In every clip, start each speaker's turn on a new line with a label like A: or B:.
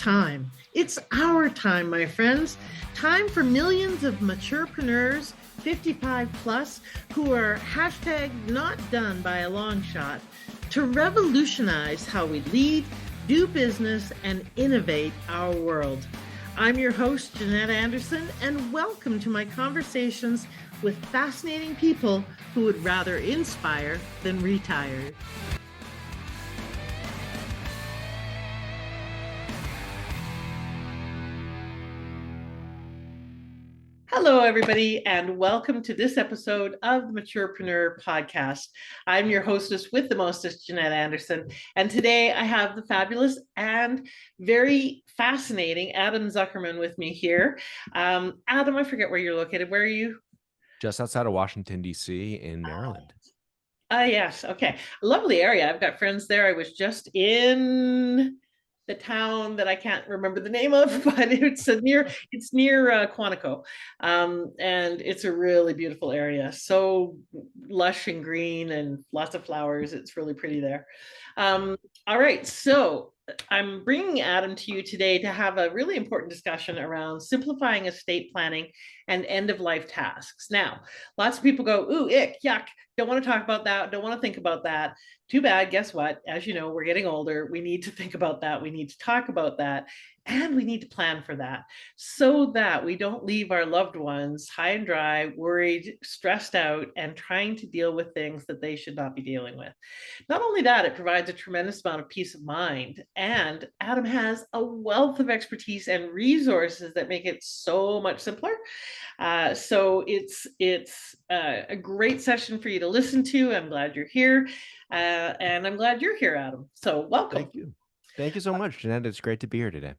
A: time. It's our time, my friends. Time for millions of maturepreneurs, 55 plus, who are hashtag not done by a long shot, to revolutionize how we lead, do business, and innovate our world. I'm your host, Jeanette Anderson, and welcome to my conversations with fascinating people who would rather inspire than retire. Hello, everybody, and welcome to this episode of the Maturepreneur podcast. I'm your hostess with the mostest, Jeanette Anderson, and today I have the fabulous and very fascinating Adam Zuckerman with me here. Adam, I forget where you're located. Where are you?
B: Just outside of Washington, D.C. in Maryland.
A: Yes. Okay. Lovely area. I've got friends there. I was just in the town that I can't remember the name of, but it's near Quantico, and it's a really beautiful area. So lush and green and lots of flowers. It's really pretty there. All right, so I'm bringing Adam to you today to have a really important discussion around simplifying estate planning and end of life tasks. Now, lots of people go, ooh, ick, yuck, don't want to talk about that, don't want to think about that. Too bad. Guess what? As you know, we're getting older. We need to think about that. We need to talk about that. And we need to plan for that so that we don't leave our loved ones high and dry, worried, stressed out, and trying to deal with things that they should not be dealing with. Not only that, it provides a tremendous amount of peace of mind. And Adam has a wealth of expertise and resources that make it so much simpler. So it's a great session for you to listen to. I'm glad you're here. And I'm glad you're here, Adam. So welcome.
B: Thank you. Thank you so much, Jeanette. It's great to be here today.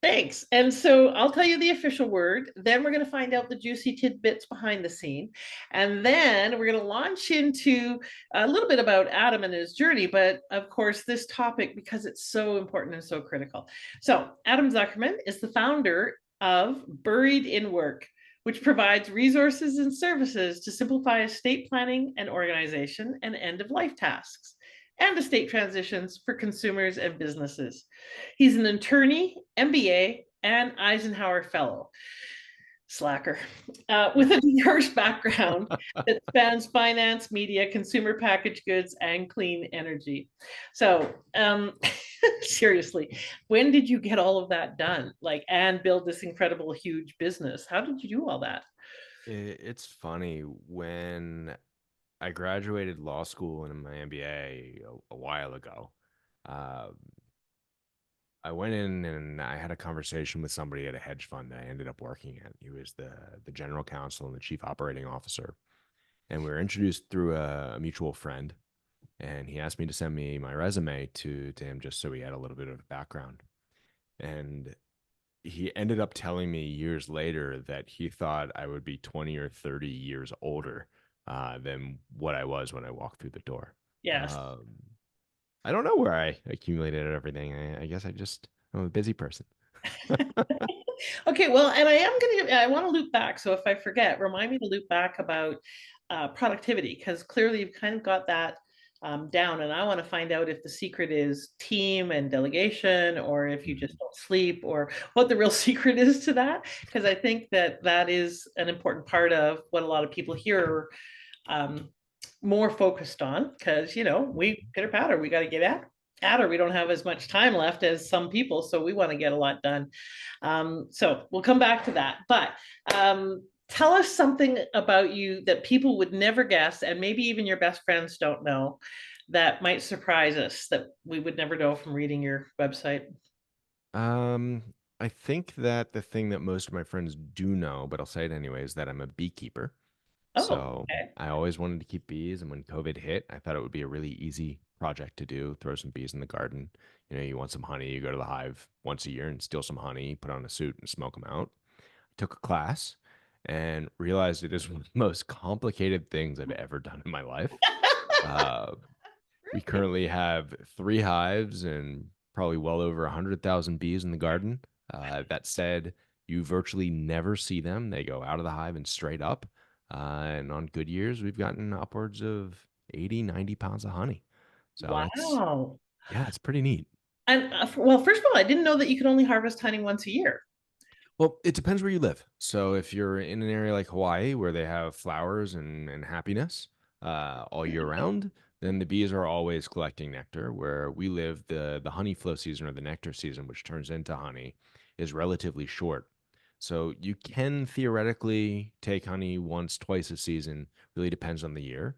A: Thanks. And so I'll tell you the official word. Then we're going to find out the juicy tidbits behind the scene. And then we're going to launch into a little bit about Adam and his journey. But of course, this topic, because it's so important and so critical. So Adam Zuckerman is the founder of Buried in Work, which provides resources and services to simplify estate planning and organization and end of life tasks and estate transitions for consumers and businesses. He's an attorney, MBA, and Eisenhower Fellow. Slacker, with a diverse background that spans finance, media, consumer packaged goods, and clean energy. So, seriously, when did you get all of that done? And build this incredible, huge business? How did you do all that?
B: It's funny, when I graduated law school and my MBA a while ago, uh, I went in and I had a conversation with somebody at a hedge fund that I ended up working at. He was the general counsel and the chief operating officer. And we were introduced through a mutual friend. And he asked me to send me my resume to him just so he had a little bit of background. And he ended up telling me years later that he thought I would be 20 or 30 years older than what I was when I walked through the door.
A: Yes.
B: I don't know where I accumulated everything. I guess I'm a busy person.
A: Okay, well, and I want to loop back. So if I forget, remind me to loop back about productivity, because clearly you've kind of got that down. And I want to find out if the secret is team and delegation, or if you just don't sleep, or what the real secret is to that. Because I think that is an important part of what a lot of people here are more focused on. Because, we pitter patter, we got to get at her. We don't have as much time left as some people, so we want to get a lot done. So we'll come back to that. But tell us something about you that people would never guess, and maybe even your best friends don't know, that might surprise us, that we would never know from reading your website.
B: I think that the thing that most of my friends do know, but I'll say it anyway, is that I'm a beekeeper.
A: Oh,
B: So
A: okay.
B: I always wanted to keep bees, and when COVID hit, I thought it would be a really easy project to do. Throw some bees in the garden. You want some honey, you go to the hive once a year and steal some honey, put on a suit and smoke them out. I took a class and realized it is one of the most complicated things I've ever done in my life. Uh, we currently have 3 hives and probably well over 100,000 bees in the garden. That said, you virtually never see them. They go out of the hive and straight up. And on good years, we've gotten upwards of 80, 90 pounds of honey. So
A: Wow.
B: it's pretty neat.
A: And well, first of all, I didn't know that you could only harvest honey once a year.
B: Well, it depends where you live. So if you're in an area like Hawaii where they have flowers and happiness all year round, then the bees are always collecting nectar. Where we live, the honey flow season or the nectar season, which turns into honey, is relatively short. So you can theoretically take honey once, twice a season. Really depends on the year.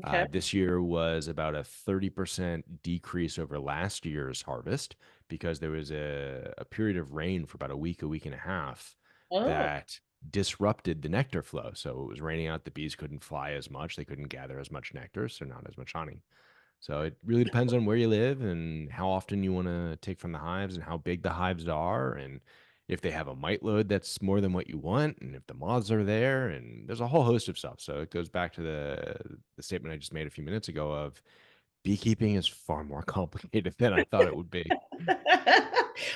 A: Okay.
B: This year was about a 30% decrease over last year's harvest because there was a period of rain for about a week and a half
A: Oh,
B: that disrupted the nectar flow. So it was raining out, the bees couldn't fly as much, they couldn't gather as much nectar, so not as much honey. So it really depends on where you live and how often you want to take from the hives and how big the hives are and if they have a mite load that's more than what you want and if the moths are there and there's a whole host of stuff. So it goes back to the statement I just made a few minutes ago of beekeeping is far more complicated than I thought it would be.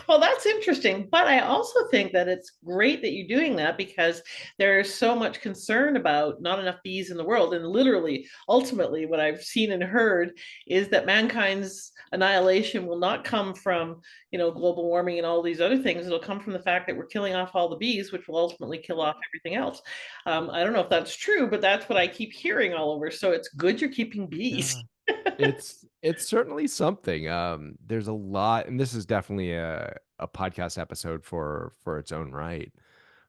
A: well, that's interesting. But I also think that it's great that you're doing that because there's so much concern about not enough bees in the world. And literally, ultimately, what I've seen and heard is that mankind's annihilation will not come from, global warming and all these other things. It'll come from the fact that we're killing off all the bees, which will ultimately kill off everything else. I don't know if that's true, but that's what I keep hearing all over. So it's good you're keeping bees.
B: Yeah. It's certainly something. There's a lot, and this is definitely a podcast episode for its own right.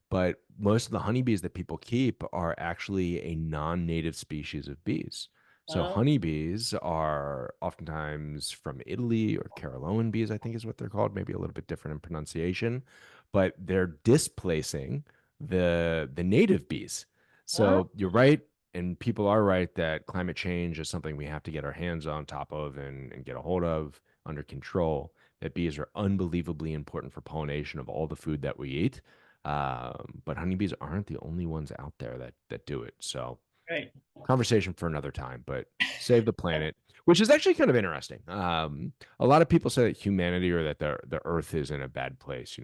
B: But most of the honeybees that people keep are actually a non-native species of bees. So
A: Oh,
B: honeybees are oftentimes from Italy or Caroline bees, I think is what they're called, maybe a little bit different in pronunciation, but they're displacing the native bees.
A: oh,
B: So you're right, and people are right that climate change is something we have to get our hands on top of and get a hold of under control. That bees are unbelievably important for pollination of all the food that we eat. But honeybees aren't the only ones out there that do it. So
A: right.
B: conversation for another time, but save the planet, which is actually kind of interesting. A lot of people say that humanity or that the earth is in a bad place.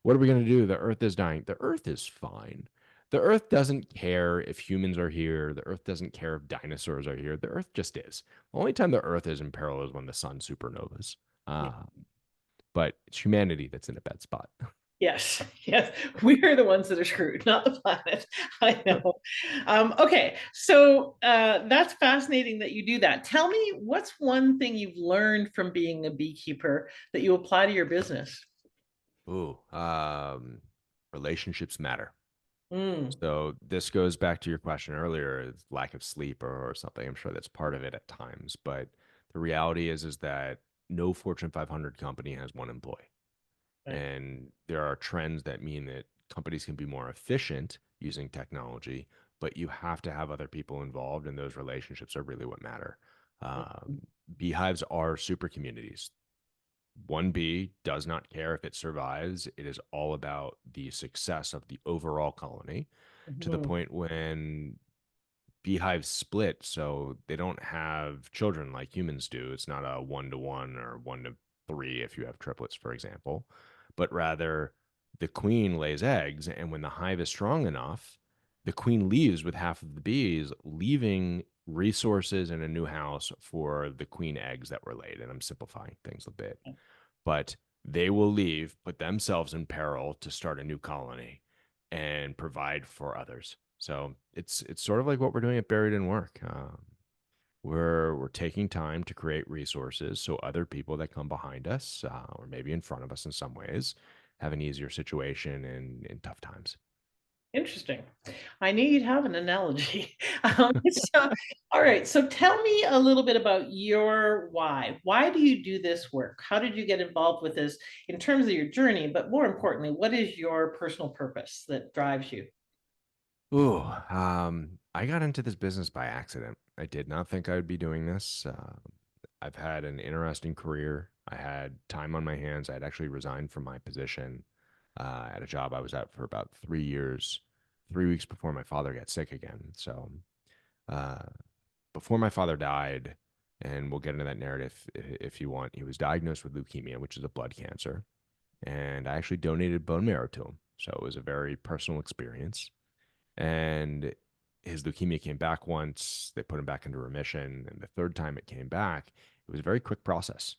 B: What are we going to do? The earth is dying. The earth is fine. The earth doesn't care if humans are here. The earth doesn't care if dinosaurs are here. The earth just is. The only time the earth is in peril is when the sun supernovas. Uh, but it's humanity that's in a bad spot.
A: Yes, yes, we are the ones that are screwed, not the planet. I know. Okay, so that's fascinating that you do that. Tell me, what's one thing you've learned from being a beekeeper that you apply to your business?
B: Ooh, relationships matter.
A: Mm,
B: So this goes back to your question earlier, is lack of sleep or something. I'm sure that's part of it at times, but the reality is that no Fortune 500 company has one employee.
A: right.
B: And there are trends that mean that companies can be more efficient using technology, but you have to have other people involved, and those relationships are really what matter. Um, Beehives are super communities. One bee does not care if it survives. It is all about the success of the overall colony to the
A: Mhm.
B: point when beehives split. So they don't have children like humans do. It's not a 1 to 1 or 1 to 3 if you have triplets, for example, but rather the queen lays eggs. And when the hive is strong enough, the queen leaves with half of the bees, leaving resources in a new house for the queen eggs that were laid. And I'm simplifying things a bit, but they will leave, put themselves in peril to start a new colony and provide for others. So it's sort of like what we're doing at Buried in Work. We're taking time to create resources so other people that come behind us or maybe in front of us in some ways have an easier situation in tough times.
A: Interesting. I knew you'd have an analogy. So, all right. So tell me a little bit about your why. Why do you do this work? How did you get involved with this in terms of your journey? But more importantly, what is your personal purpose that drives you?
B: Ooh, I got into this business by accident. I did not think I would be doing this. I've had an interesting career. I had time on my hands. I had actually resigned from my position at a job I was at for about 3 years, 3 weeks before my father got sick again. So, uh, before my father died, and we'll get into that narrative if you want, he was diagnosed with leukemia, which is a blood cancer. And I actually donated bone marrow to him. So it was a very personal experience and his leukemia came back once. They put him back into remission, and the third time it came back, it was a very quick process.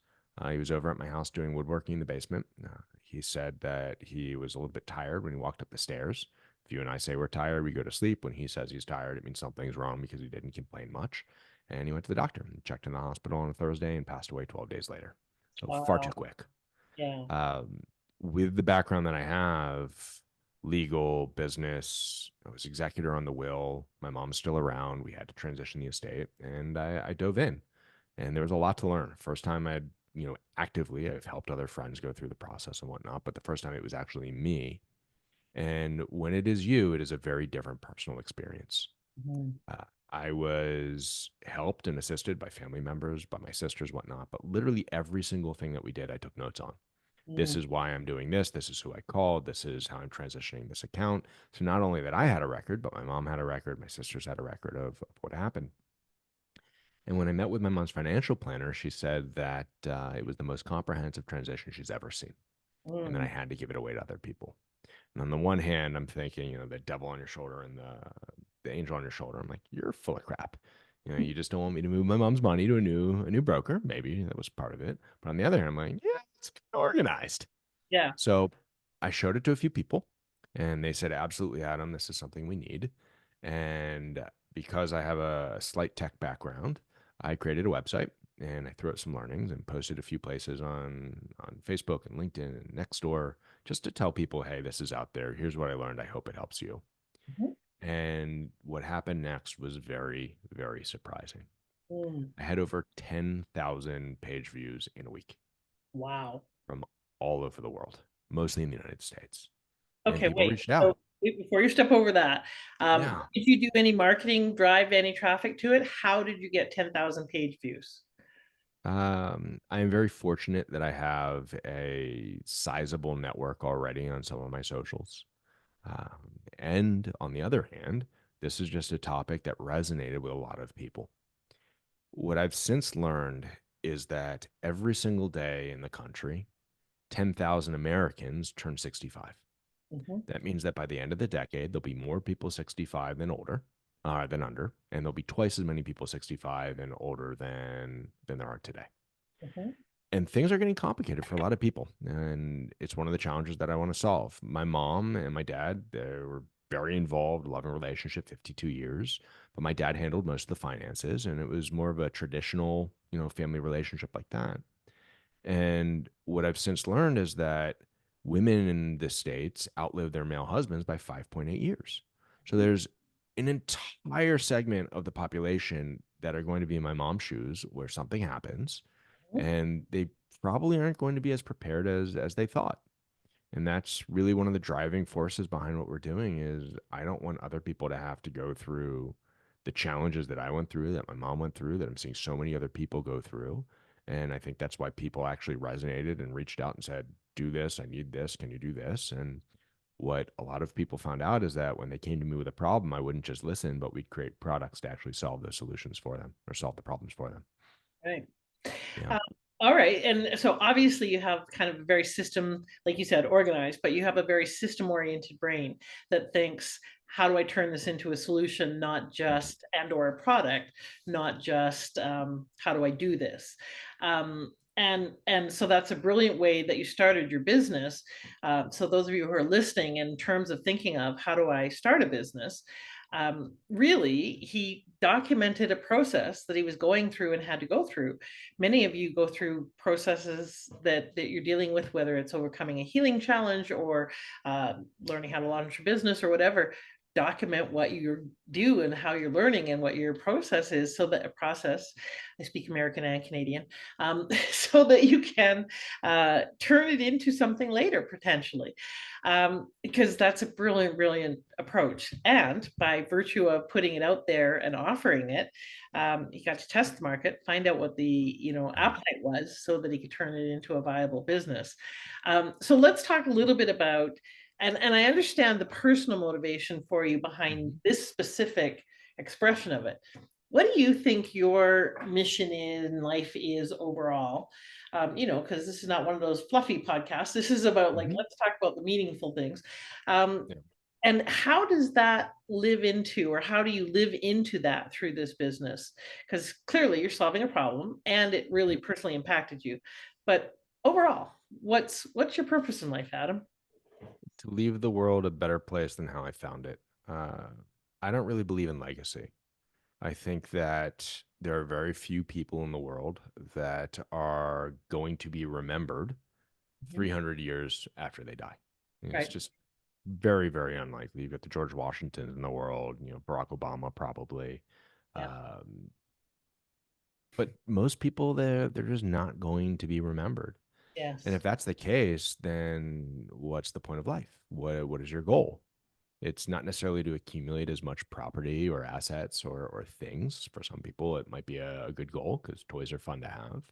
B: He was over at my house doing woodworking in the basement. He said that he was a little bit tired when he walked up the stairs. If you and I say we're tired, we go to sleep. When he says he's tired, it means something's wrong because he didn't complain much. And he went to the doctor and checked in the hospital on a Thursday and passed away 12 days later. So far too
A: Wow.
B: quick.
A: Yeah.
B: Um, with the background that I have, legal, business, I was executor on the will. My mom's still around. We had to transition the estate, and I dove in. And there was a lot to learn. First time I'd, actively, I've helped other friends go through the process and whatnot, but the first time it was actually me. And when it is you, it is a very different personal experience.
A: Mhm.
B: Uh, I was helped and assisted by family members, by my sisters, whatnot, but literally every single thing that we did, I took notes on. This
A: Mm,
B: is why I'm doing this. This is who I called. This is how I'm transitioning this account. So not only that I had a record, but my mom had a record, my sisters had a record of what happened. And when I met with my mom's financial planner, she said that it was the most comprehensive transition she's ever seen, and that I
A: mm,
B: had to give it away to other people. And on the one hand, I'm thinking, the devil on your shoulder and the angel on your shoulder. I'm like, you're full of crap. You just don't want me to move my mom's money to a new broker. Maybe that was part of it. But on the other hand, I'm like, yeah, it's organized.
A: yeah.
B: So I showed it to a few people, and they said, absolutely, Adam, this is something we need. And because I have a slight tech background, I created a website and I threw out some learnings and posted a few places on Facebook and LinkedIn and Nextdoor just to tell people, hey, this is out there. Here's what I learned. I hope it helps you.
A: Mhm.
B: And what happened next was very, very surprising.
A: Mm.
B: I had over 10,000 page views in a week
A: Wow.
B: from all over the world, mostly in the United States. And
A: Okay,
B: people
A: wait.
B: reached out.
A: So before you step over that,
B: Yeah.
A: did you do any marketing, drive any traffic to it? How did you get 10,000 page views?
B: I am very fortunate that I have a sizable network already on some of my socials. And on the other hand, this is just a topic that resonated with a lot of people. What I've since learned is that every single day in the country, 10,000 Americans turn 65.
A: Mhm,
B: That means that by the end of the decade, there'll be more people 65 than older, than under, and there'll be twice as many people 65 and older than there are today.
A: mhm,
B: And things are getting complicated for a lot of people, and it's one of the challenges that I want to solve. My mom and my dad, they were very involved, loving relationship, 52 years, but my dad handled most of the finances, and it was more of a traditional, family relationship like that. And what I've since learned is that women in the States outlive their male husbands by 5.8 years. So there's an entire segment of the population that are going to be in my mom's shoes where something happens,
A: mhm.
B: and they probably aren't going to be as prepared as they thought. And that's really one of the driving forces behind what we're doing is I don't want other people to have to go through the challenges that I went through, that my mom went through, that I'm seeing so many other people go through. And I think that's why people actually resonated and reached out and said, do this, I need this, can you do this? And what a lot of people found out is that when they came to me with a problem, I wouldn't just listen, but we'd create products to actually solve those solutions for them or solve the problems for them.
A: Right.
B: Yeah.
A: Um, all right. And so obviously you have kind of a very system, like you said, organized, but you have a very system oriented brain that thinks, how do I turn this into a solution, not just and or a product, not just how do I do this? And so that's a brilliant way that you started your business. So those of you who are listening, in terms of thinking of how do I start a business, really, he documented a process that he was going through and had to go through. Many of you go through processes that you're dealing with, whether it's overcoming a healing challenge or learning how to launch your business or whatever. Document what you do and how you're learning and what your process is, so that a process, I speak American and Canadian, so that you can turn it into something later potentially, because that's a brilliant, brilliant approach. And by virtue of putting it out there and offering it, he got to test the market, find out what the appetite was, so that he could turn it into a viable business. So let's talk a little bit about, and I understand the personal motivation for you behind
B: Mhm.
A: this specific expression of it. What do you think your mission in life is overall? Because this is not one of those fluffy podcasts. This is about, like,
B: Mhm.
A: let's talk about the meaningful things. Um,
B: Yeah.
A: and how does that live into, or how do you live into that through this business? Because clearly you're solving a problem and it really personally impacted you. but overall, what's your purpose in life, Adam?
B: To leave the world a better place than how I found it. I don't really believe in legacy. I think that there are very few people in the world that are going to be remembered
A: Mhm.
B: 300 years after they die. And it's
A: Right.
B: just very, very unlikely. You've got the George Washingtons in the world, Barack Obama probably.
A: Yeah.
B: Um, but most people, they're just not going to be remembered. And
A: Yes.
B: if that's the case, then what's the point of life? What is your goal? It's not necessarily to accumulate as much property or assets or things. For some people, it might be a good goal because toys are fun to have.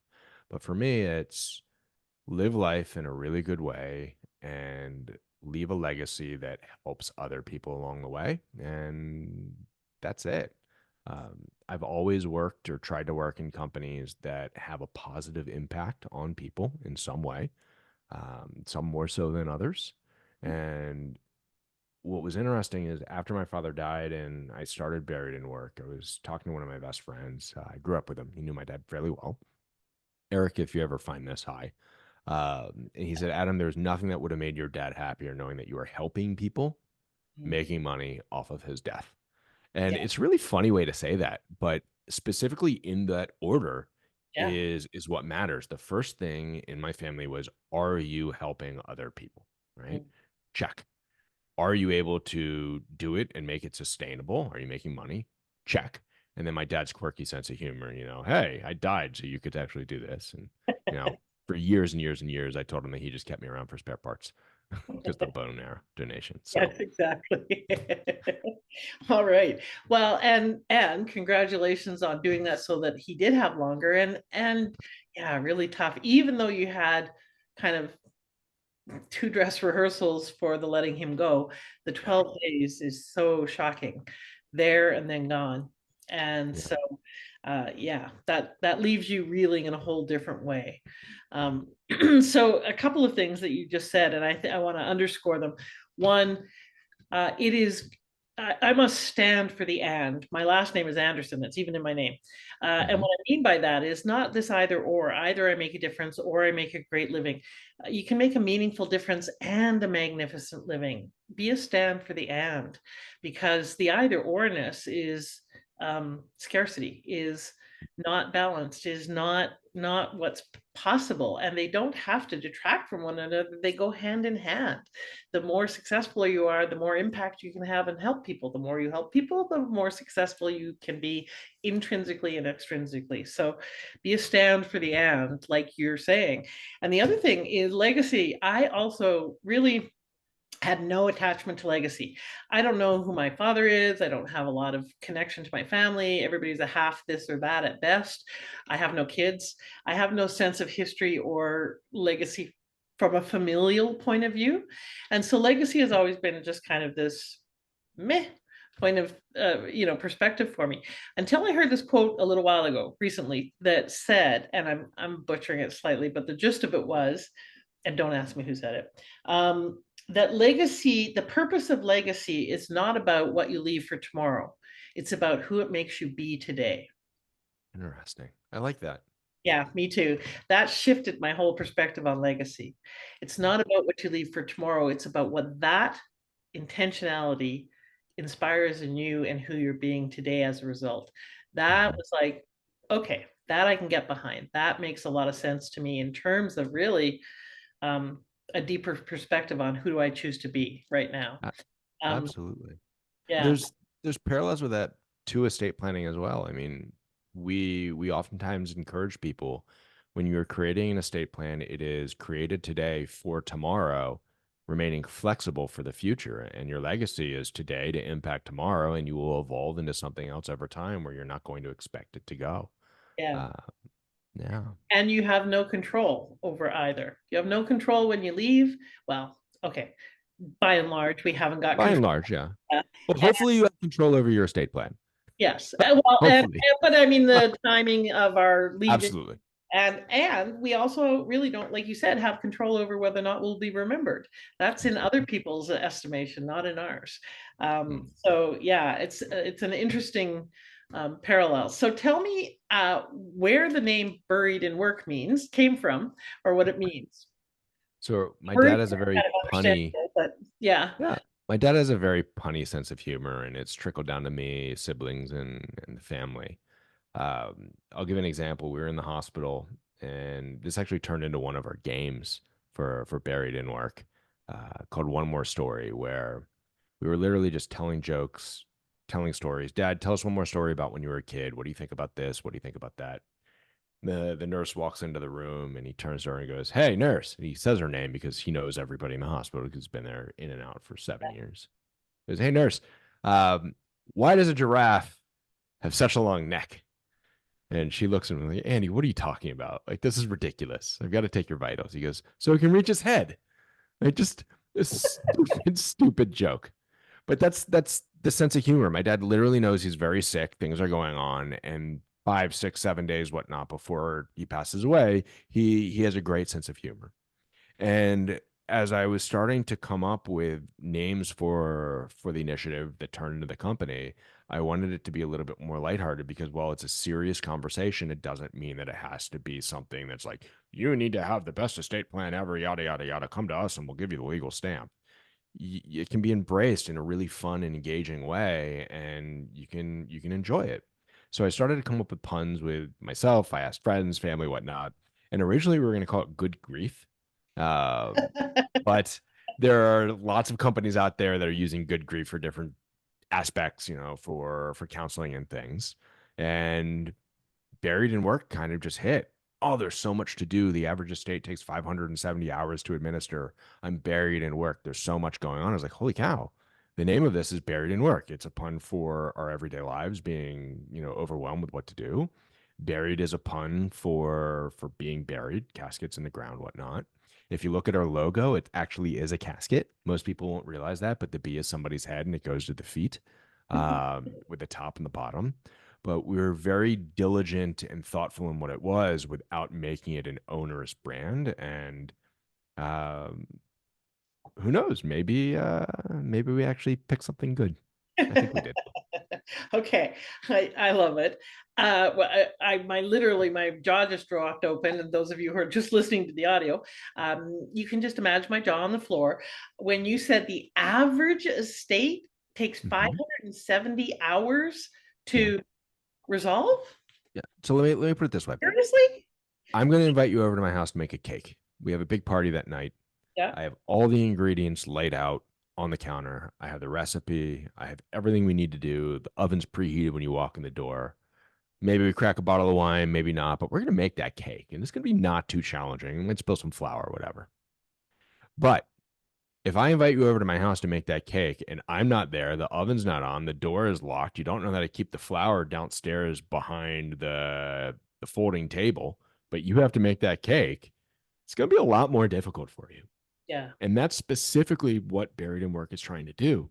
B: But for me, it's live life in a really good way and leave a legacy that helps other people along the way. And that's it. I've always worked or tried to work in companies that have a positive impact on people in some way, some more so than others. And what was interesting is after my father died and I started Buried in Work, I was talking to one of my best friends. I grew up with him. He knew my dad fairly well. Eric, if you ever find this, hi. And he said, Adam, there's nothing that would have made your dad happier knowing that you are helping people
A: Mm.
B: making money off of his death. And
A: Yeah.
B: it's a really funny way to say that, but specifically in that order
A: Yeah.
B: is what matters. The first thing in my family was, are you helping other people? Right?
A: Mm.
B: Check. Are you able to do it and make it sustainable? Are you making money? Check. And then my dad's quirky sense of humor, hey, I died so you could actually do this. And, you know, for years and years and years, I told him that he just kept me around for spare parts because the bone marrow donation.
A: Yes,
B: So,
A: exactly. All right. Well, and congratulations on doing that so that he did have longer and yeah, really tough. Even though you had kind of two dress rehearsals for the letting him go, the
B: yeah,
A: 12 days is so shocking. There and then gone. And
B: yeah,
A: so yeah, that leaves you reeling in a whole different way. So a couple of things that you just said, and I want to underscore them. One, it is, I must stand for the and. My last name is Anderson. It's even in my name. And
B: hmm,
A: what I mean by that is not this either or. Either I make a difference or I make a great living. You can make a meaningful difference and a magnificent living. Be a stand for the and, because the either orness is scarcity, is not balanced, is not what's possible, and they don't have to detract from one another. They go hand in hand. The more successful you are, the more impact you can have and help people. The more you help people, the more successful you can be intrinsically and extrinsically. So be a stand for the and, like you're saying. And the other thing is legacy. I also really had no attachment to legacy. I don't know who my father is. I don't have a lot of connection to my family. Everybody's a half this or that at best. I have no kids. I have no sense of history or legacy from a familial point of view. And so legacy has always been just kind of this meh point of perspective for me, until I heard this quote a little while ago recently that said, and I'm butchering it slightly, but the gist of it was, and don't ask me who said it, that legacy, the purpose of legacy is not about what you leave for tomorrow. It's about who it makes you be today.
B: interesting. I like that.
A: Yeah, me too. That shifted my whole perspective on legacy. It's not about what you leave for tomorrow. It's about what that intentionality inspires in you and who you're being today as a result. That
B: Hmm.
A: was like, okay, that I can get behind. That makes a lot of sense to me in terms of really um, a deeper perspective on who do I choose to be right now.
B: A-
A: Um,
B: Absolutely.
A: yeah,
B: There's parallels with that to estate planning as well. I mean, we oftentimes encourage people when you're creating an estate plan, it is created today for tomorrow, remaining flexible for the future. And your legacy is today to impact tomorrow, and you will evolve into something else over time where you're not going to expect it to go.
A: yeah.
B: Uh, yeah.
A: And you have no control over either. You have no control when you leave. Well, okay. By and large, we haven't got
B: By and
A: control.
B: large, yeah.
A: Uh,
B: Well,
A: and
B: hopefully you have control over your estate plan.
A: yes, well,
B: Hopefully.
A: but I mean the timing of our leaving,
B: Absolutely.
A: and we also really don't, like you said, have control over whether or not we'll be remembered. That's in other people's estimation, not in ours.
B: Mm.
A: So yeah, it's an interesting parallels. So tell me where the name Buried in Work came from, or what it means.
B: So my
A: Heard it,
B: dad has a very
A: kind of understand
B: punny,
A: it, but yeah.
B: yeah, my dad has a very punny sense of humor, and it's trickled down to me, siblings, and the family. I'll give an example. We were in the hospital, and this actually turned into one of our games for Buried in Work, called One More Story, where we were literally just telling jokes, telling stories. Dad, tell us one more story about when you were a kid. What do you think about this? What do you think about that? The nurse walks into the room and he turns to her and goes, "Hey, nurse." And he says her name because he knows everybody in the hospital because he's been there in and out for 7 years. He goes, "Hey, nurse, um, why does a giraffe have such a long neck?" And she looks at him like, "Andy, what are you talking about? Like, this is ridiculous. I've got to take your vitals." He goes, "So it can reach his head." Like, just a stupid, stupid joke. But that's the sense of humor. My dad literally knows he's very sick. Things are going on, and 5, 6, 7 days, whatnot, before he passes away, he has a great sense of humor. And as I was starting to come up with names for the initiative that turned into the company, I wanted it to be a little bit more lighthearted because while it's a serious conversation, it doesn't mean that it has to be something that's like, you need to have the best estate plan ever, yada, yada, yada. Come to us and we'll give you the legal stamp. It can be embraced in a really fun and engaging way, and you can enjoy it. So I started to come up with puns with myself. I asked friends, family, whatnot, and originally we were going to call it Good Grief, um, but there are lots of companies out there that are using Good Grief for different aspects, for counseling and things. And Buried in Work kind of just hit. Oh, there's so much to do. The average estate takes 570 hours to administer. I'm buried in work. There's so much going on. I was like, holy cow. The name of this is Buried in Work. It's a pun for our everyday lives being, overwhelmed with what to do. Buried is a pun for being buried, caskets in the ground, whatnot. If you look at our logo, it actually is a casket. Most people won't realize that, but the B is somebody's head and it goes to the feet, with the top and the bottom. But we were very diligent and thoughtful in what it was without making it an onerous brand. And um, who knows? Maybe we actually picked something good. I think we did.
A: Okay, I love it. Well, my literally my jaw just dropped open, and those of you who are just listening to the audio, you can just imagine my jaw on the floor when you said the average estate takes
B: Mhm.
A: 570 hours
B: Yeah.
A: to resolve.
B: Yeah. So let me put it this way.
A: Seriously?
B: I'm going to invite you over to my house to make a cake. We have a big party that night.
A: Yeah.
B: I have all the ingredients laid out on the counter. I have the recipe. I have everything we need to do. The oven's preheated when you walk in the door. Maybe we crack a bottle of wine, maybe not, but we're going to make that cake. And it's going to be not too challenging. We might spill some flour or whatever. But if I invite you over to my house to make that cake and I'm not there, the oven's not on, the door is locked, you don't know how to keep the flour downstairs behind the folding table, but you have to make that cake, it's going to be a lot more difficult for you.
A: Yeah.
B: And that's specifically what Buried in Work is trying to do.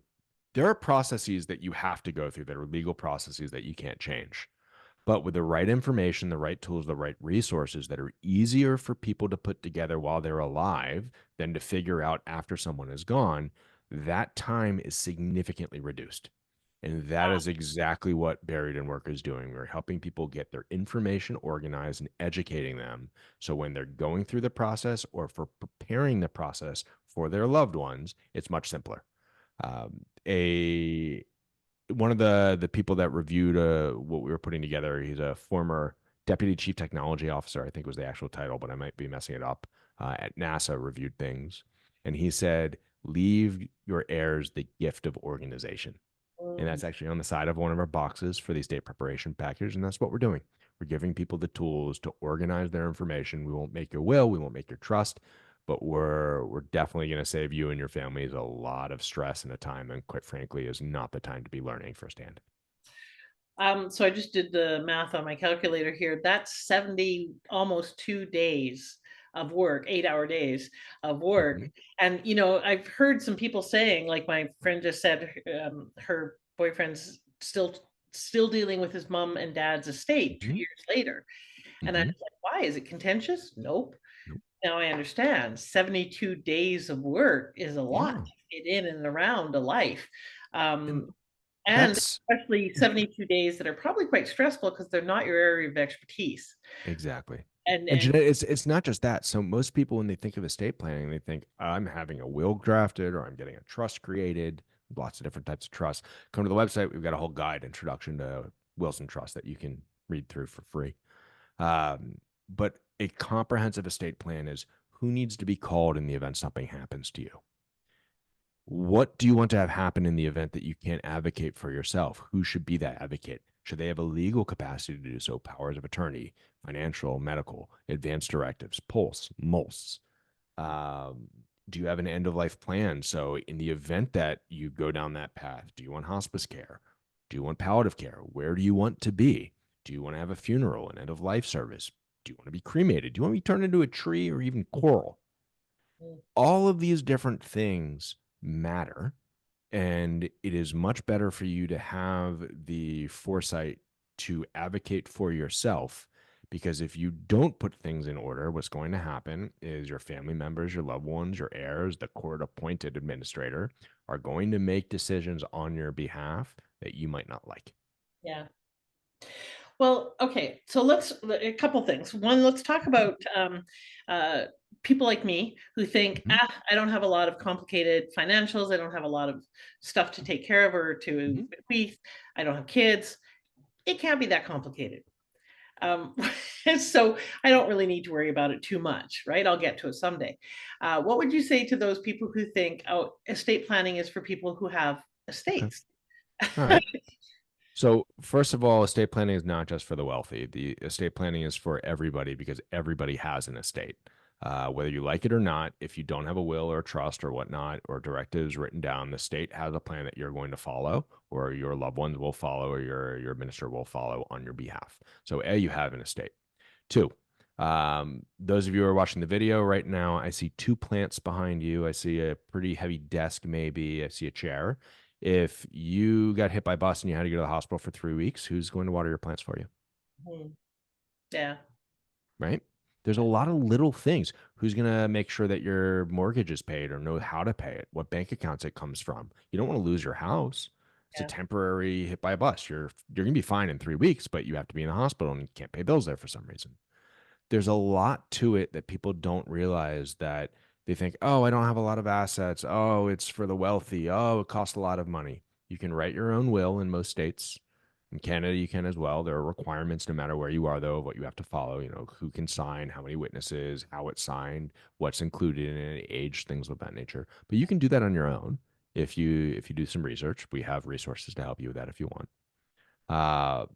B: There are processes that you have to go through that are legal processes that you can't change. But with the right information, the right tools, the right resources that are easier for people to put together while they're alive than to figure out after someone is gone, that time is significantly reduced. And that is exactly what Buried in Work is doing. We're helping people get their information organized and educating them. So when they're going through the process or for preparing the process for their loved ones, it's much simpler. A One of the people that reviewed what we were putting together, he's a former deputy chief technology officer, I think was the actual title, but I might be messing it up. At NASA, reviewed things, and he said, "Leave your heirs the gift of organization." And
A: Mm.
B: that's actually on the side of one of our boxes for the estate preparation package, and that's what we're doing. We're giving people the tools to organize their information. We won't make your will, we won't make your trust, but we're definitely going to save you and your families a lot of stress and a time, and quite frankly, is not the time to be learning firsthand.
A: So I just did the math on my calculator here. That's 70, almost 2 days of work, 8-hour days of work.
B: Mhm.
A: And, I've heard some people saying, like my friend just said, her boyfriend's still dealing with his mom and dad's estate two
B: Mhm.
A: years later. And I was
B: Mhm.
A: like, why? Is it contentious? Nope.
B: Nope.
A: Now I understand 72 days of work is a lot
B: Yeah.
A: to fit in and around a life.
B: And
A: Um, And
B: That's
A: especially 72 days that are probably quite stressful because they're not your area of expertise.
B: exactly.
A: And
B: It's not just that. So most people, when they think of estate planning, they think I'm having a will drafted or I'm getting a trust created. Lots of different types of trusts. Come to the website. We've got a whole guide, introduction to wills and trusts, that you can read through for free. Um, but a comprehensive estate plan is who needs to be called in the event something happens to you. What do you want to have happen in the event that you can't advocate for yourself? Who should be that advocate? Should they have a legal capacity to do so? Powers of attorney, financial, medical, advance directives, pulse, MOLS. Um, do you have an end of life plan? So, in the event that you go down that path, do you want hospice care? Do you want palliative care? Where do you want to be? Do you want to have a funeral, an end of life service? Do you want to be cremated? Do you want to be turned into a tree or even coral? All of these different things matter. And it is much better for you to have the foresight to advocate for yourself. Because if you don't put things in order, what's going to happen is your family members, your loved ones, your heirs, the court appointed administrator are going to make decisions on your behalf that you might not like.
A: yeah. Well, okay. So let's a couple things. One, let's talk about uh, people like me who think,
B: Mhm,
A: I don't have a lot of complicated financials. I don't have a lot of stuff to take care of or to
B: mhm.
A: bequeath. I don't have kids. It can't be that complicated. Um, so I don't really need to worry about it too much, right? I'll get to it someday. What would you say to those people who think, oh, estate planning is for people who have
B: Okay.
A: estates?
B: All right. So, first of all, estate planning is not just for the wealthy. The estate planning is for everybody because everybody has an estate. Whether you like it or not, if you don't have a will or a trust or whatnot, or directives written down, the state has a plan that you're going to follow, or your loved ones will follow, or your minister will follow on your behalf. So, A, you have an estate. Two, those of you who are watching the video right now, I see two plants behind you. I see a pretty heavy desk, maybe. I see a chair. If you got hit by a bus and you had to go to the hospital for 3 weeks, who's going to water your plants for you?
A: Mhm. Yeah.
B: Right? There's a lot of little things. Who's going to make sure that your mortgage is paid or know how to pay it? What bank accounts it comes from? You don't want to lose your house. It's a
A: Yeah.
B: temporary hit by a bus. You're going to be fine in 3 weeks, but you have to be in the hospital and you can't pay bills there for some reason. There's a lot to it that people don't realize, that they think, oh, I don't have a lot of assets. Oh, it's for the wealthy. Oh, it costs a lot of money. You can write your own will in most states. In Canada, you can as well. There are requirements no matter where you are, though, of what you have to follow. Who can sign, how many witnesses, how it's signed, what's included in it, age, things of that nature. But you can do that on your own if you do some research. We have resources to help you with that if you want. Uh,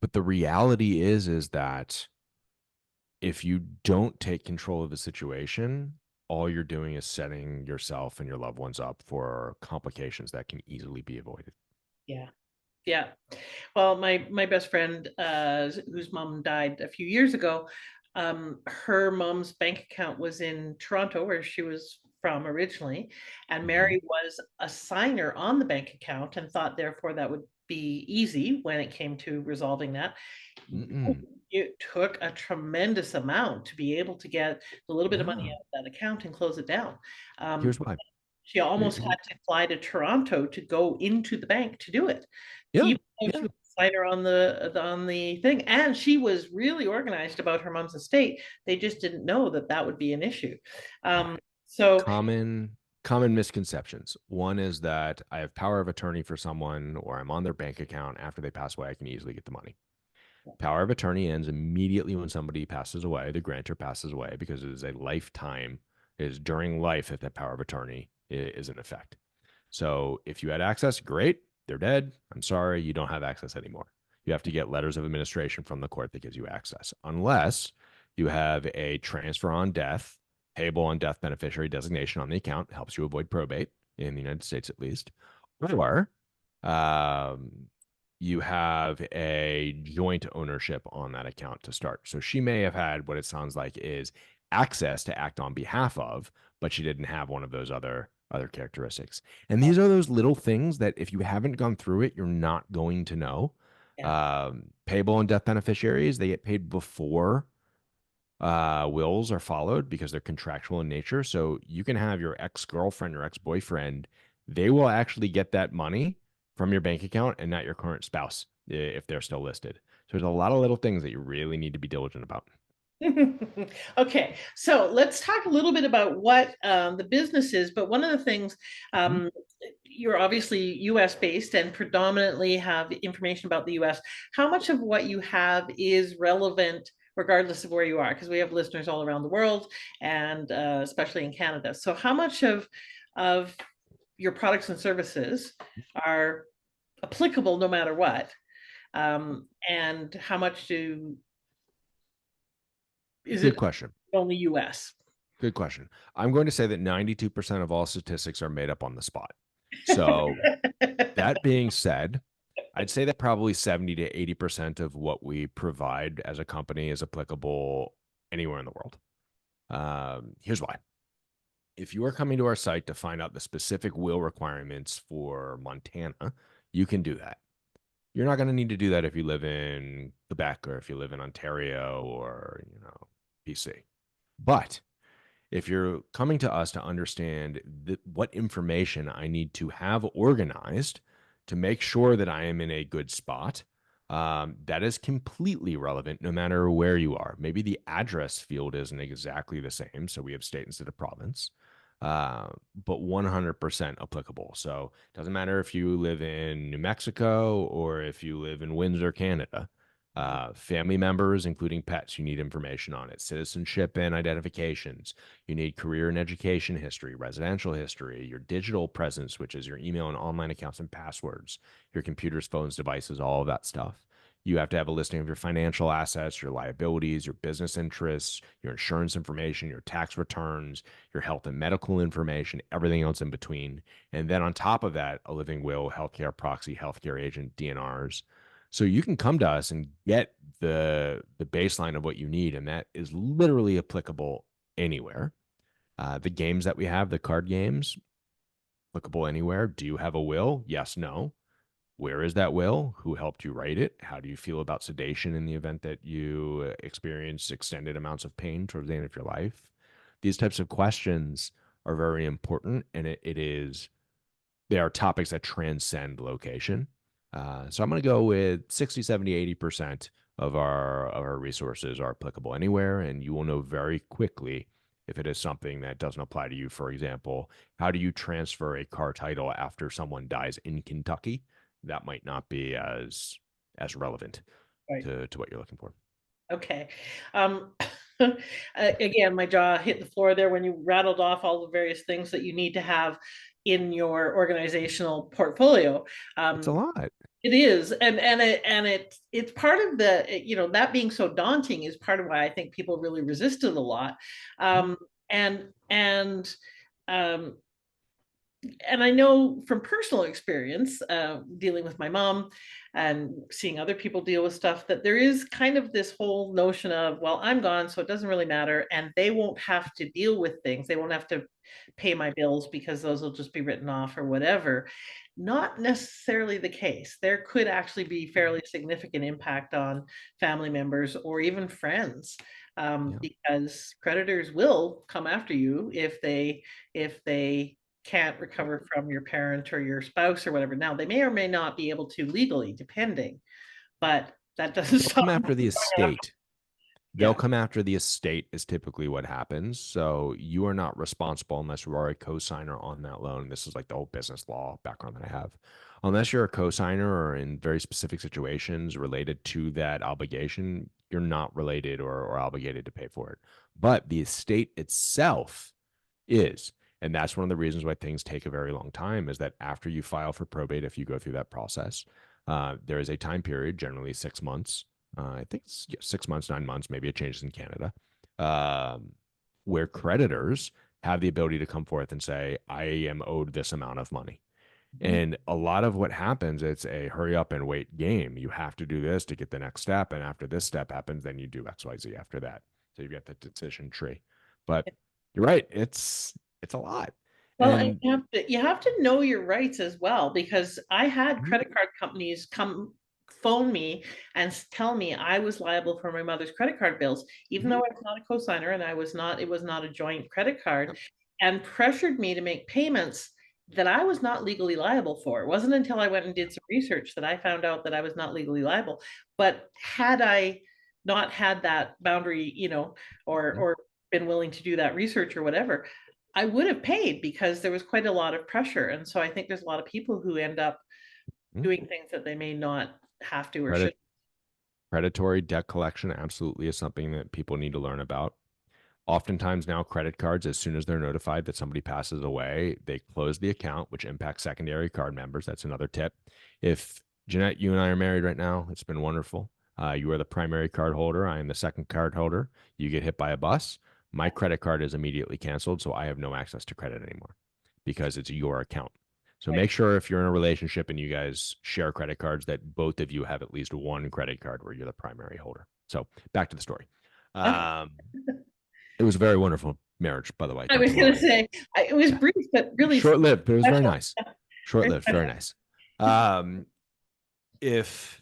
B: but the reality is that if you don't take control of the situation, all you're doing is setting yourself and your loved ones up for complications that can easily be avoided.
A: Yeah. Yeah. Well, my best friend, whose mom died a few years ago, her mom's bank account was in Toronto, where she was from originally, and
B: Mhm.
A: Mary was a signer on the bank account and thought therefore that would be easy when it came to resolving that.
B: Mm-mm.
A: It took a tremendous amount to be able to get a little bit of money
B: Yeah.
A: out of that account and close it down. Um,
B: Here's why.
A: she almost
B: Here-
A: had to fly to Toronto to go into the bank to do it,
B: Yeah.
A: even though she
B: Yeah.
A: was a signer on the thing, and she was really organized about her mom's estate. They just didn't know that that would be an issue.
B: All
A: Um,
B: right.
A: so
B: Common misconceptions. One is that I have power of attorney for someone, or I'm on their bank account. After they pass away, I can easily get the money. Power of attorney ends immediately when somebody passes away, the grantor passes away, because it is a lifetime, it is during life that that power of attorney is in effect. So if you had access, great. They're dead. I'm sorry, you don't have access anymore. You have to get letters of administration from the court that gives you access, unless you have a transfer on death, payable on death beneficiary designation on the account, helps you avoid probate in the United States at least, or um, you have a joint ownership on that account to start. So she may have had what it sounds like is access to act on behalf of, but she didn't have one of those other characteristics. And these are those little things that if you haven't gone through it, you're not going to know.
A: yeah,
B: Payable and death beneficiaries, they get paid before wills are followed because they're contractual in nature. So you can have your ex girlfriend or ex boyfriend, they will actually get that money from your bank account and not your current spouse if they're still listed. So there's a lot of little things that you really need to be diligent about.
A: Okay, so let's talk a little bit about what the business is. But one of the things,
B: Mhm.
A: you're obviously US based and predominantly have information about the US. How much of what you have is relevant regardless of where you are? Because we have listeners all around the world and especially in Canada. So how much of your products and services are applicable no matter what? And how much is
B: Good
A: it
B: question.
A: only US?
B: Good question. I'm going to say that 92% of all statistics are made up on the spot. So that being said, I'd say that probably 70 to 80% of what we provide as a company is applicable anywhere in the world. Here's why. If you are coming to our site to find out the specific will requirements for Montana, you can do that. You're not going to need to do that if you live in Quebec or if you live in Ontario or, BC. But if you're coming to us to understand what information I need to have organized to make sure that I am in a good spot, that is completely relevant no matter where you are. Maybe the address field isn't exactly the same. So we have state instead of province, but 100% applicable. So it doesn't matter if you live in New Mexico or if you live in Windsor, Canada. Family members, including pets, you need information on it. Citizenship and identifications. You need career and education history, residential history, your digital presence, which is your email and online accounts and passwords, your computers, phones, devices, all of that stuff. You have to have a listing of your financial assets, your liabilities, your business interests, your insurance information, your tax returns, your health and medical information, everything else in between. And then on top of that, a living will, healthcare proxy, healthcare agent, DNRs. So you can come to us and get the baseline of what you need, and that is literally applicable anywhere. The games that we have, the card games, applicable anywhere. Do you have a will? Yes, no. Where is that will? Who helped you write it? How do you feel about sedation in the event that you experience extended amounts of pain towards the end of your life? These types of questions are very important, and they are topics that transcend location. So I'm going to go with 60, 70, 80% of our resources are applicable anywhere, and you will know very quickly if it is something that doesn't apply to you. For example, how do you transfer a car title after someone dies in Kentucky? That might not be as relevant
A: Right.
B: to what you're looking for.
A: Okay. Um, again, my jaw hit the floor there when you rattled off all the various things that you need to have in your organizational portfolio.
B: It's a
A: Um,
B: lot.
A: it is, and it's part of that being so daunting is part of why I think people really resist it a lot. Um, and um, and I know from personal experience, dealing with my mom and seeing other people deal with stuff, that there is kind of this whole notion of, well, I'm gone, so it doesn't really matter. And they won't have to deal with things. They won't have to pay my bills because those will just be written off or whatever. Not necessarily the case. There could actually be fairly significant impact on family members or even friends,
B: Yeah.
A: because creditors will come after you if they can't recover from your parent or your spouse or whatever. Now, they may or may not be able to legally, depending, but that doesn't
B: They'll come
A: stop them
B: after the
A: from going after.
B: estate. They'll
A: Yeah,
B: come after the estate is typically what happens. So you are not responsible unless you are a co-signer on that loan. This is like the whole business law background that I have. Unless you're a co-signer or in very specific situations related to that obligation, you're not related or obligated to pay for it. But the estate itself is. And that's one of the reasons why things take a very long time is that after you file for probate, if you go through that process, there is a time period, generally 6 months. I think it's 6 months, 9 months, maybe it changes in Canada, um, where creditors have the ability to come forth and say, I am owed this amount of money.
A: mhm.
B: And a lot of what happens, it's a hurry up and wait game. You have to do this to get the next step. And after this step happens, then you do XYZ after that. So you get the decision tree. But you're right. It's a lot.
A: Well, and
B: And
A: you have to know your rights as well, because I had
B: Mhm,
A: credit card companies come phone me and tell me I was liable for my mother's credit card bills, even though
B: mhm,
A: I was not a co-signer and it was not a joint credit card,
B: yep,
A: and pressured me to make payments that I was not legally liable for. It wasn't until I went and did some research that I found out that I was not legally liable. But had I not had that boundary, or been willing to do that research or whatever, I would have paid because there was quite a lot of pressure. And so I think there's a lot of people who end up
B: Mhm.
A: doing things that they may not have to or should.
B: Credit Predatory debt collection absolutely is something that people need to learn about. Oftentimes now, credit cards, as soon as they're notified that somebody passes away, they close the account, which impacts secondary card members. That's another tip. If Jeanette, you and I are married right now, it's been wonderful. You are the primary card holder. I am the second card holder. You get hit by a bus. My credit card is immediately canceled, so I have no access to credit anymore because it's your account. So
A: Right.
B: make sure if you're in a relationship and you guys share credit cards that both of you have at least one credit card where you're the primary holder. So back to the story.
A: Okay.
B: Um, it was a very wonderful marriage, by the way.
A: I
B: Don't
A: was
B: get me
A: going to
B: wrong.
A: say it was
B: Yeah.
A: brief, but really
B: Short lived, but it was very
A: special.
B: nice. Short
A: Very
B: lived, very
A: special.
B: nice. Um, if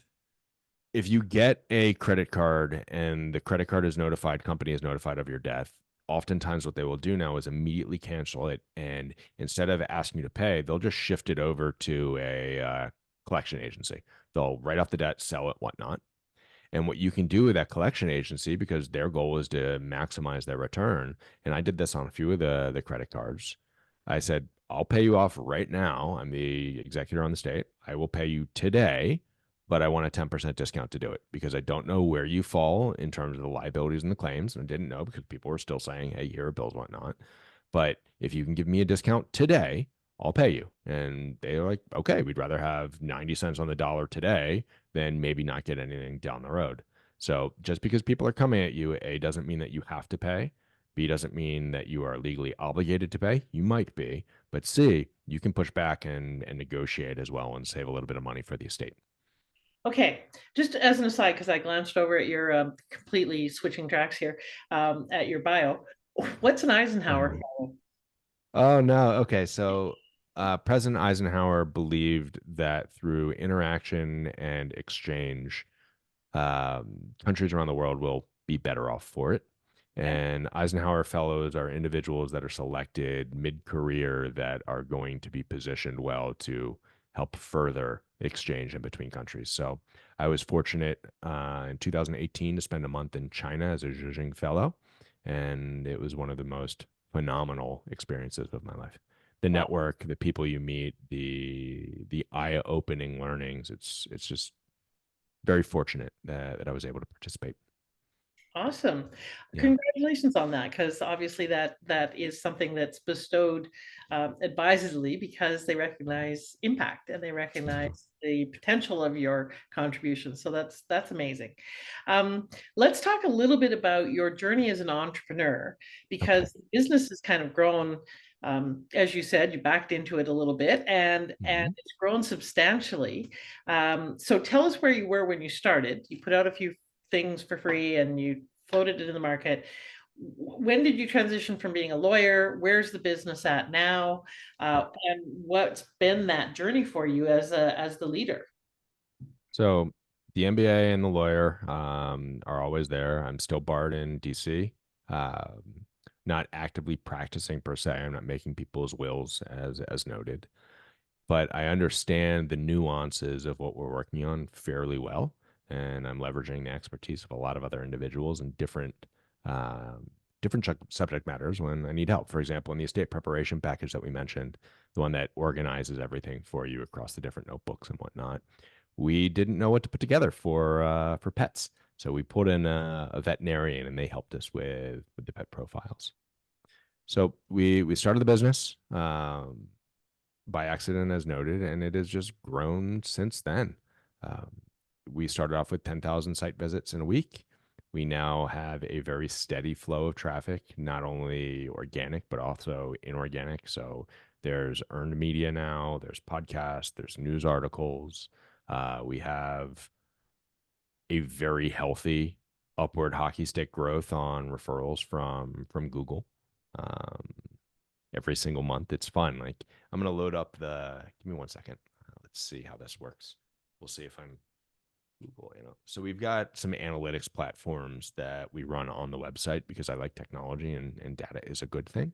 B: if you get a credit card and the credit card is notified, company is notified of your death, oftentimes what they will do now is immediately cancel it. And instead of asking you to pay, they'll just shift it over to a collection agency. They'll write off the debt, sell it, whatnot. And what you can do with that collection agency, because their goal is to maximize their return. And I did this on a few of the credit cards. I said, I'll pay you off right now. I'm the executor on the state. I will pay you today, but I want a 10% discount to do it because I don't know where you fall in terms of the liabilities and the claims. And I didn't know because people were still saying, hey, here are bills, whatnot. But if you can give me a discount today, I'll pay you. And they're like, okay, we'd rather have 90 cents on the dollar today than maybe not get anything down the road. So just because people are coming at you, A, doesn't mean that you have to pay. B, doesn't mean that you are legally obligated to pay. You might be. But C, you can push back and negotiate as well and save a little bit of money for the estate.
A: Okay, just as an aside, because I glanced over at your completely switching tracks here, at your bio. What's an Eisenhower
B: Mhm.
A: Fellow?
B: Oh, no. Okay. So President Eisenhower believed that through interaction and exchange, countries around the world will be better off for it.
A: Okay.
B: And Eisenhower Fellows are individuals that are selected mid career that are going to be positioned well to help further exchange in between countries. So I was fortunate in 2018 to spend a month in China as a Zhejiang Fellow. And it was one of the most phenomenal experiences of my life. The
A: Wow.
B: network, the people you meet, the eye-opening learnings. It's just very fortunate that I was able to participate.
A: Awesome.
B: Yeah.
A: Congratulations on that, because obviously that is something that's bestowed advisedly because they recognize impact and they recognize the potential of your contribution. So that's amazing. Let's talk a little bit about your journey as an entrepreneur,
B: Okay.
A: because the business has kind of grown. As you said, you backed into it a little bit, and
B: Mhm.
A: it's grown substantially. So tell us where you were when you started. You put out a few things for free and you floated it in the market. When did you transition from being a lawyer? Where's the business at now? And what's been that journey for you as the leader?
B: So the MBA and the lawyer are always there. I'm still barred in DC. Not actively practicing per se. I'm not making people's wills as noted, but I understand the nuances of what we're working on fairly well, and I'm leveraging the expertise of a lot of other individuals in um, different subject matters when I need help. For example, in the estate preparation package that we mentioned, the one that organizes everything for you across the different notebooks and whatnot, we didn't know what to put together for pets, so we put in a veterinarian, and they helped us with the pet profiles. So we started the business. By accident, as noted, and it has just grown since then. Um, we started off with 10,000 site visits in a week. We now have a very steady flow of traffic, not only organic, but also inorganic. So there's earned media now, there's podcasts, there's news articles. We have a very healthy upward hockey stick growth on referrals from Google. Um, every single month. It's fun. Like I'm gonna load up the. Give me 1 second. Let's see how this works. We'll see if I'm Google. So we've got some analytics platforms that we run on the website because I like technology and data is a good thing.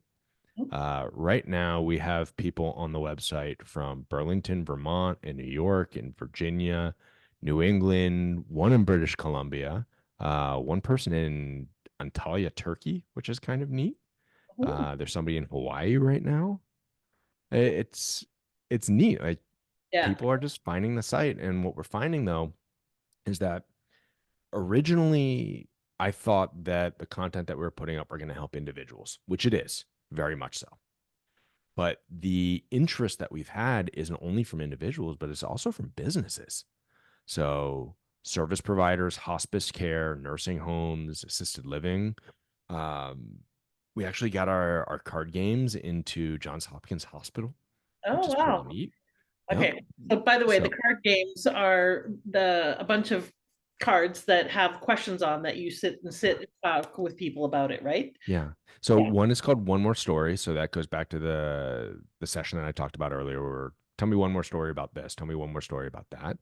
B: Right now, we have people on the website from Burlington, Vermont, and New York, and Virginia, New England, one in British Columbia, one person in Antalya, Turkey, which is kind of neat.
A: Ooh,
B: There's somebody in Hawaii right now. It's it's neat. Like
A: yeah.
B: people are just finding the site, and what we're finding though is that originally I thought that the content that we were putting up are going to help individuals, which it is very much so. But the interest that we've had isn't only from individuals, but it's also from businesses. So, service providers, hospice care, nursing homes, assisted living. Um, we actually got our card games into Johns Hopkins Hospital,
A: Oh,
B: which is pretty
A: wow.
B: neat. Yep.
A: Okay. So by the way, the
B: So,
A: card games are a bunch of cards that have questions on that you sit with people about it, right?
B: yeah. So
A: Yeah.
B: one is called One More Story. So that goes back to the session that I talked about earlier. Where tell me one more story about this. Tell me one more story about that.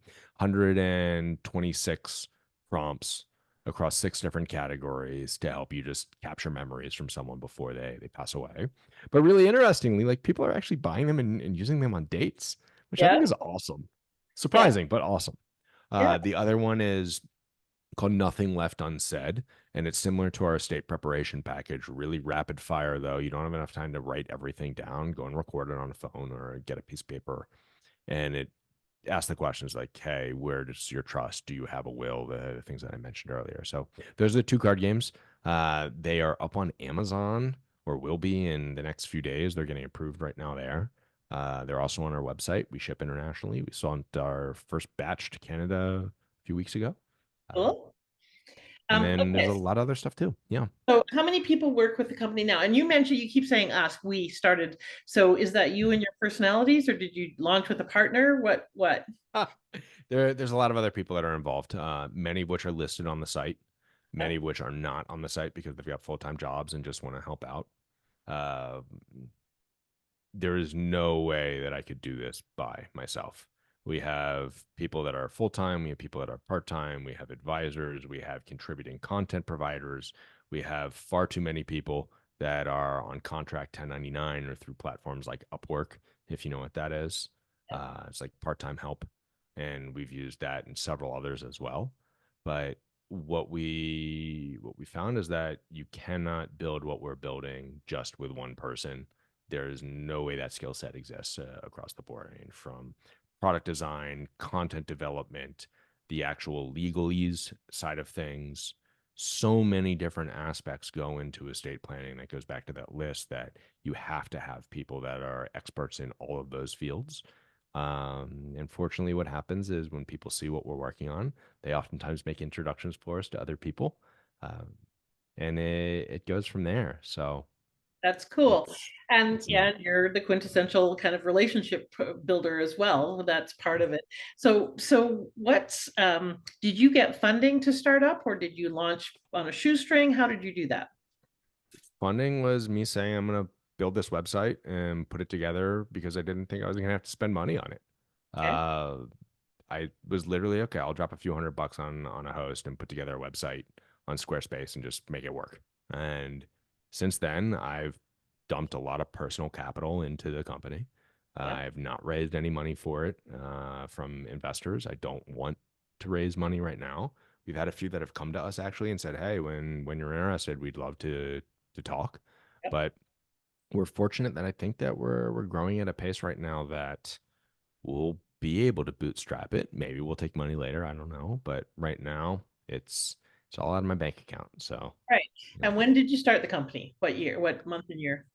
B: 126 prompts across 6 different categories to help you just capture memories from someone before they pass away. But really interestingly, like people are actually buying them and using them on dates, which I
A: Yeah.
B: think is awesome.
A: Yeah.
B: Surprising, but awesome.
A: Yeah.
B: The other one is called Nothing Left Unsaid. And it's similar to our estate preparation package, really rapid fire, though. You don't have enough time to write everything down. Go and record it on a phone or get a piece of paper. And it asks the questions like, hey, where does your trust? Do you have a will? The things that I mentioned earlier. So those are the 2 card games. They are up on Amazon or will be in the next few days. They're getting approved right now there. They're also on our website. We ship internationally. We sent our first batch to Canada a few weeks ago. Uh,
A: Cool.
B: and then there's
A: Okay.
B: a lot of other stuff too. Yeah.
A: So how many people work with the company now? And you mentioned you keep saying us, we started. So is that you and your personalities, or did you launch with a partner? What?
B: There's a lot of other people that are involved, many of which are listed on the site,
A: Yeah.
B: many of which are not on the site because they've got full-time jobs and just want to help out. Uh, there is no way that I could do this by myself. We have people that are full time, we have people that are part time, we have advisors, we have contributing content providers, we have far too many people that are on contract 1099 or through platforms like Upwork, if you know what that is. It's like part time help. And we've used that and several others as well. But what we found is that you cannot build what we're building just with one person. There's no way that skill set exists across the board. I mean, from product design, content development, the actual legalese side of things, so many different aspects go into estate planning. That goes back to that list that you have to have people that are experts in all of those fields. Unfortunately, what happens is when people see what we're working on, they oftentimes make introductions for us to other people, um, and it goes from there. So
A: That's cool.
B: it's
A: And
B: it's
A: yeah,
B: neat.
A: you're the quintessential kind of relationship builder as well. That's part of it. So what's did you get funding to start up, or did you launch on a shoestring? How did you do that?
B: Funding was me saying I'm gonna build this website and put it together because I didn't think I was gonna have to spend money on it.
A: Okay.
B: Uh, I was literally okay. I'll drop a few $100 on a host and put together a website on Squarespace and just make it work. And since then, I've dumped a lot of personal capital into the company.
A: Yeah.
B: I have not raised any money for it from investors. I don't want to raise money right now. We've had a few that have come to us actually and said, "Hey, when you're interested, we'd love to talk."
A: Yep.
B: But we're fortunate that I think that we're growing at a pace right now that we'll be able to bootstrap it. Maybe we'll take money later. I don't know. But right now, it's all out of my bank account. So
A: Right.
B: yeah,
A: And when did you start the company? What year? What month and year?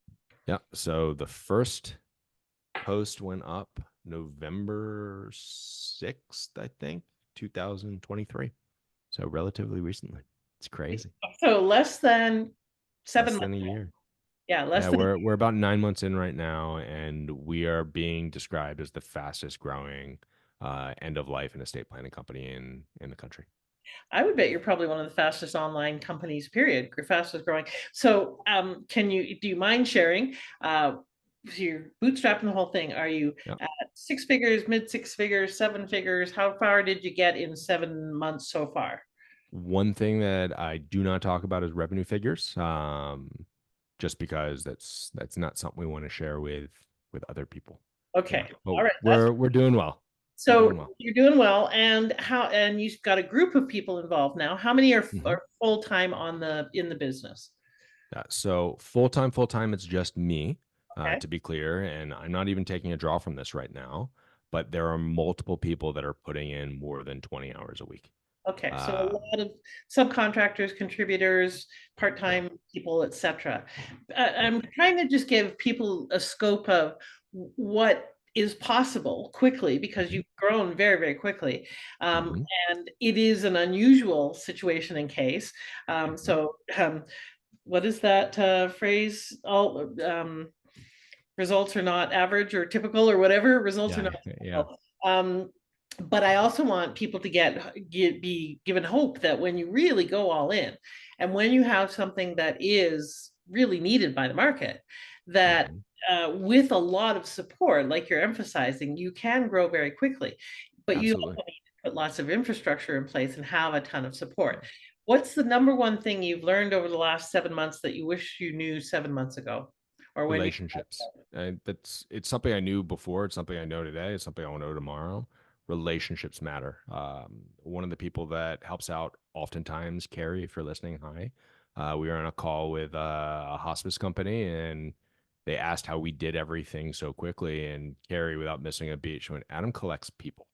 B: yeah. So the first post went up November 6th, I think, 2023. So relatively recently. It's crazy.
A: So less than seven
B: Less than
A: months.
B: a year.
A: Yeah, less
B: Yeah,
A: than.
B: we're about 9 months in right now, and we are being described as the fastest growing end of life and estate planning company in the country.
A: I would bet you're probably one of the fastest online companies, period, fastest growing. So, do you mind sharing? So you're bootstrapping the whole thing. Are you
B: Yeah.
A: at 6 figures, mid 6 figures, 7 figures? How far did you get in 7 months so far?
B: One thing that I do not talk about is revenue figures. just because that's not something we want to share with other people. Yeah,
A: Okay.
B: but
A: All right.
B: we're doing well. We're
A: So
B: doing well.
A: you're doing well, and you've got a group of people involved now. How many
B: Mhm.
A: are full time on the in the business?
B: So full time, it's just me,
A: Okay.
B: to be clear, and I'm not even taking a draw from this right now. But there are multiple people that are putting in more than 20 hours a week.
A: Okay. So a
B: Um,
A: lot of subcontractors, contributors,
B: yeah,
A: part-time people, etc.
B: yeah.
A: I'm trying to just give people a scope of what is possible quickly because
B: Mhm.
A: you've grown very, very quickly. Um,
B: Mhm.
A: and it is an unusual situation in case.
B: Mhm.
A: What is that phrase? All results are not average or typical or whatever. Results are
B: Yeah,
A: not
B: yeah,
A: typical. But I also want people to be given hope that when you really go all in, and when you have something that is really needed by the market, that
B: Mhm.
A: with a lot of support, like you're emphasizing, you can grow very quickly. But you
B: Absolutely.
A: also need to put lots of infrastructure in place and have a ton of support. What's the number one thing you've learned over the last 7 months that you wish you knew 7 months ago, or when you?
B: Relationships. And it's something I knew before. It's something I know today. It's something I will know tomorrow. Relationships matter. One of the people that helps out oftentimes, Carrie, if you're listening, hi. We were on a call with a hospice company, and they asked how we did everything so quickly. And Carrie, without missing a beat, she went, Adam collects people.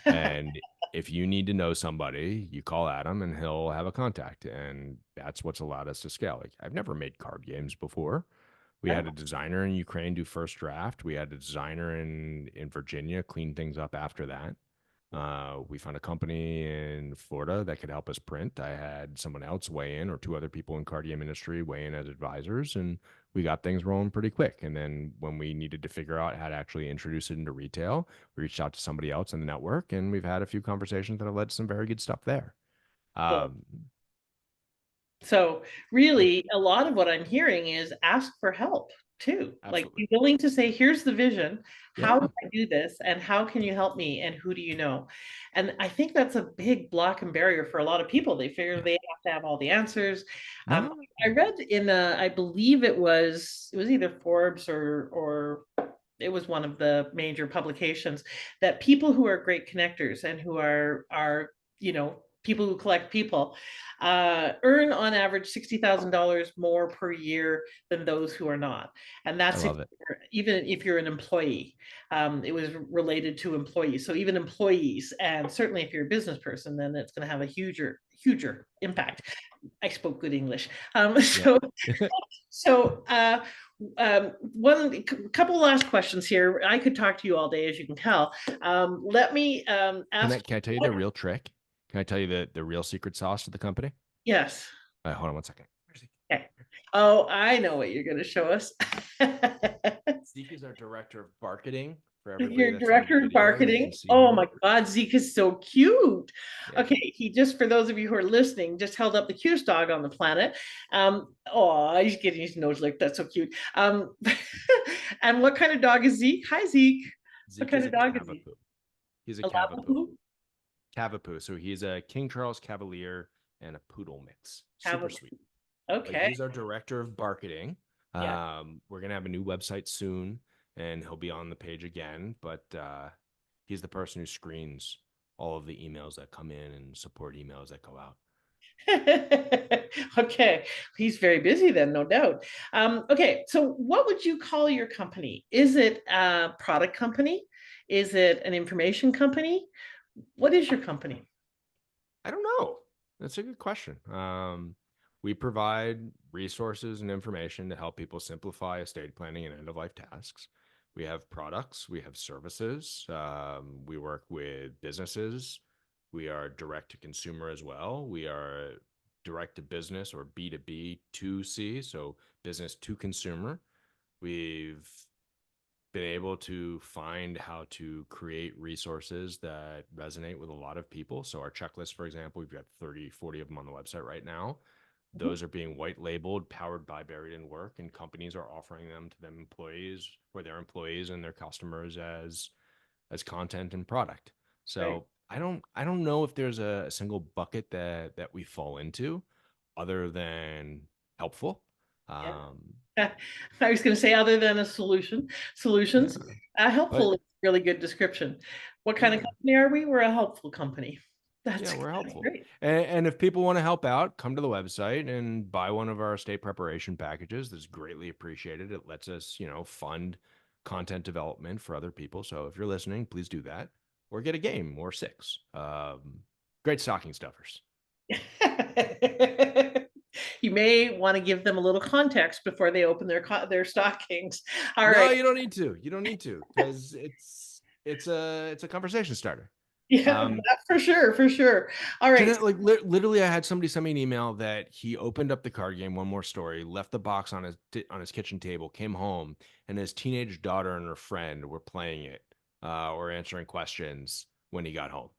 B: And if you need to know somebody, you call Adam and he'll have a contact. And that's what's allowed us to scale. Like, I've never made card games before. We had a designer in Ukraine do first draft. We had a designer in Virginia clean things up after that. We found a company in Florida that could help us print. I had someone else weigh in, or two other people in card game industry weigh in as advisors, and we got things rolling pretty quick. And then when we needed to figure out how to actually introduce it into retail, we reached out to somebody else in the network, and we've had a few conversations that have led to some very good stuff there.
A: Well,
B: Um,
A: so
B: yeah,
A: really, a lot of what I'm hearing is ask for help too. Like
B: absolutely.
A: be willing to say, here's the vision. How do
B: Yeah,
A: I do this? And how can you help me? And who do you know? And I think that's a big block and barrier for a lot of people. They figure
B: yeah.
A: they have to have all the answers. Um,
B: No,
A: I read in I believe it was either Forbes or it was one of the major publications that people who are great connectors and who are people who collect people earn on average $60,000 more per year than those who are not. And
B: I
A: that's if
B: love it.
A: even if you're an employee. It was related to employees. So even employees, and certainly if you're a business person, then it's going to have a huger impact. I spoke good English.
B: Yeah.
A: So one couple last questions here. I could talk to you all day, as you can tell. Let me ask.
B: Can I tell you the real trick? Can I tell you the real secret sauce to the company?
A: Yes.
B: Hold on one second. Where's he?
A: Okay. Oh, I know what you're going to show us.
B: Zeke is our director of marketing. For everybody
A: Your
B: that's on the
A: director of
B: video, you can
A: marketing.
B: see
A: Oh
B: him.
A: my God, Zeke is so cute.
B: Yeah.
A: Okay, he just for those of you who are listening, just held up the cutest dog on the planet. Oh, he's getting his nose licked. That's so cute. And what kind of dog is Zeke? Hi, Zeke. What
B: Zeke
A: kind
B: is
A: of
B: a
A: dog is he?
B: Cavapoo. He's a
A: A
B: Cavapoo.
A: Labrador?
B: Cavapoo. So he's a King Charles Cavalier and a poodle mix.
A: Have
B: Super
A: a
B: sweet. But
A: okay.
B: he's our director of marketing.
A: Yeah.
B: We're gonna have a new website soon, and he'll be on the page again. But he's the person who screens all of the emails that come in and support emails that go out.
A: Okay, he's very busy then, no doubt. Okay, so what would you call your company? Is it a product company? Is it an information company? What is your company?
B: I don't know. That's a good question. We provide resources and information to help people simplify estate planning and end of life tasks. We have products, we have services. We work with businesses. We are direct to consumer as well. We are direct to business, or B2B to C, so business to consumer. We've been able to find how to create resources that resonate with a lot of people. So our checklist, for example, we've got 30, 40 of them on the website right now.
A: Mhm.
B: Those are being white labeled, powered by Buried in Work, and companies are offering them to them employees, or their employees and their customers, as content and product.
A: Right.
B: So I don't know if there's a single bucket that we fall into other than helpful.
A: Yeah.
B: Um,
A: I was going to say, other than a solutions,
B: yeah,
A: helpful
B: but
A: is a really good description. What kind of
B: yeah,
A: company are we? We're a helpful company.
B: yeah, we're
A: That's
B: helpful.
A: great.
B: And if people want to help out, come to the website and buy one of our estate preparation packages. That's greatly appreciated. It lets us, fund content development for other people. So if you're listening, please do that, or get a game or six. Great stocking stuffers.
A: You may want to give them a little context before they open their stockings. All
B: No,
A: right.
B: you don't need to. You don't need to, because it's a conversation starter.
A: Yeah,
B: Um,
A: that's for sure, for sure. All right.
B: Jeanette, like literally, I had somebody send me an email that he opened up the card game, One More Story, left the box on his kitchen table, came home, and his teenage daughter and her friend were playing it, or answering questions when he got home.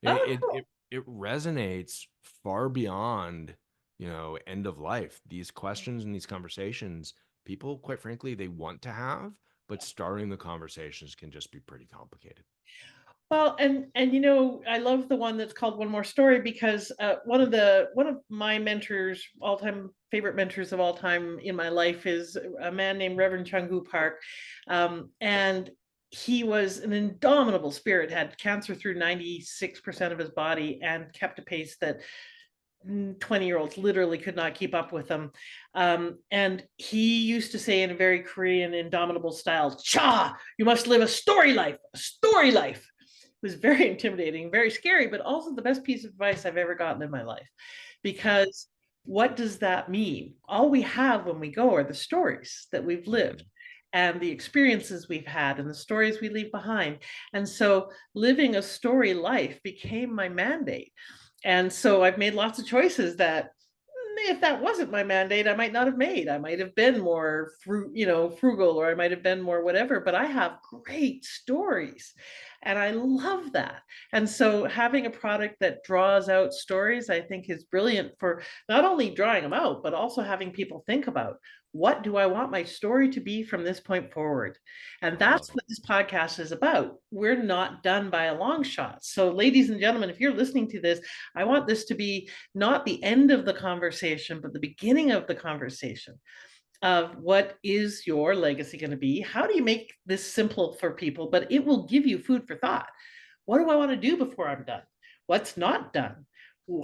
B: It
A: Oh,
B: it
A: cool.
B: it, it resonates far beyond, end of life. These questions and these conversations, people, quite frankly, they want to have, but starting the conversations can just be pretty complicated.
A: Well, and I love the one that's called One More Story because one of my mentors, all time favorite mentors of all time in my life, is a man named Reverend Chungu Park, and he was an indomitable spirit. Had cancer through 96% of his body, and kept a pace that 20-year-olds literally could not keep up with him. And he used to say in a very Korean, indomitable style, "Cha, you must live a story life, a story life." It was very intimidating, very scary, but also the best piece of advice I've ever gotten in my life.
B: Yeah.
A: Because what does that mean? All we have when we go are the stories that we've lived
B: Mhm.
A: and the experiences we've had and the stories we leave behind. And so living a story life became my mandate. And so I've made lots of choices that if that wasn't my mandate, I might not have made. I might have been more frugal, or I might have been more whatever, but I have great stories and I love that. And so having a product that draws out stories, I think is brilliant for not only drawing them out, but also having people think about, what do I want my story to be from this point forward? And
B: Oh, I love
A: that's
B: it.
A: what this podcast is about. We're not done by a long shot. So, ladies and gentlemen, if you're listening to this, I want this to be not the end of the conversation, but the beginning of the conversation of what is your legacy going to be? How do you make this simple for people, but it will give you food for thought? What do I want to do before I'm done? What's not done?